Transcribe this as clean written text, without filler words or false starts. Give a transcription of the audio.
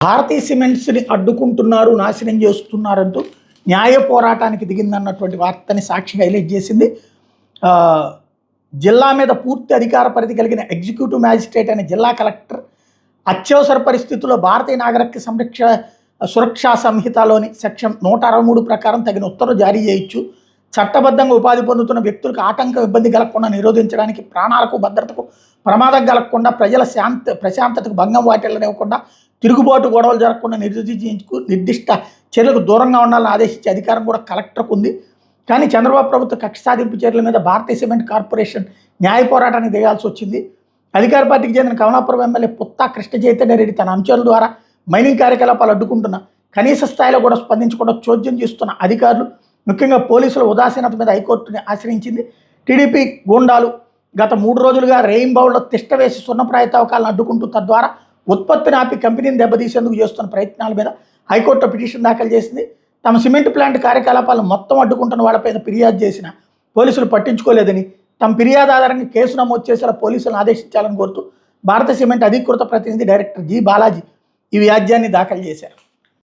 భారతీయ సిమెంట్స్ని అడ్డుకుంటున్నారు, నాశనం చేస్తున్నారంటూ న్యాయ పోరాటానికి దిగిందన్నటువంటి వార్తని సాక్షిగా హైలైట్ చేసింది. జిల్లా మీద పూర్తి అధికార పరిధి కలిగిన ఎగ్జిక్యూటివ్ మ్యాజిస్ట్రేట్ అయిన జిల్లా కలెక్టర్ అత్యవసర పరిస్థితుల్లో భారతీయ నాగరిక సురక్షా సంహితలోని సెక్షన్ 163 ప్రకారం తగిన ఉత్తర్వులు జారీ చేయొచ్చు. చట్టబద్ధంగా ఉపాధి పొందుతున్న వ్యక్తులకు ఆటంకం, ఇబ్బంది కలగకుండా నిరోధించడానికి, ప్రాణాలకు భద్రతకు ప్రమాదం కలగకుండా, ప్రజల ప్రశాంతతకు భంగం వాటిల్లనివ్వకుండా, తిరుగుబాటు గొడవలు జరగకుండా నిర్దిష్ట చర్యలకు దూరంగా ఉండాలని ఆదేశించే అధికారం కూడా కలెక్టర్కు ఉంది. కానీ చంద్రబాబు ప్రభుత్వ కక్ష సాధింపు చర్యల మీద భారతీయ సిమెంట్ కార్పొరేషన్ న్యాయ పోరాటానికి దిగాల్సి వచ్చింది. అధికార పార్టీకి చెందిన కమలాపురం ఎమ్మెల్యే పుత్తా కృష్ణ చైతన్య రెడ్డి తన అంశాల ద్వారా మైనింగ్ కార్యకలాపాలు అడ్డుకుంటున్న, కనీస స్థాయిలో కూడా స్పందించకుండా చోద్యం చేస్తున్న అధికారులు, ముఖ్యంగా పోలీసుల ఉదాసీనత మీద హైకోర్టుని ఆశ్రయించింది. టీడీపీ గూండాలు గత 3 రోజులుగా రెయిన్బౌల్లో తిష్ట వేసి సున్నప్రాయ తవ్వకాలను అడ్డుకుంటూ తద్వారా ఉత్పత్తిని ఆపి కంపెనీని దెబ్బతీసేందుకు చేస్తున్న ప్రయత్నాల మీద హైకోర్టులో పిటిషన్ దాఖలు చేసింది. తమ సిమెంట్ ప్లాంట్ కార్యకలాపాలను మొత్తం అడ్డుకుంటున్న వాళ్ళపై ఫిర్యాదు చేసిన పోలీసులు పట్టించుకోలేదని, తమ ఫిర్యాదు ఆధారంగా కేసు నమోదు చేసేలా పోలీసులను ఆదేశించాలని కోరుతూ భారత సిమెంట్ అధికృత ప్రతినిధి డైరెక్టర్ జి బాలాజీ ఈ వ్యాజ్యాన్ని దాఖలు చేశారు.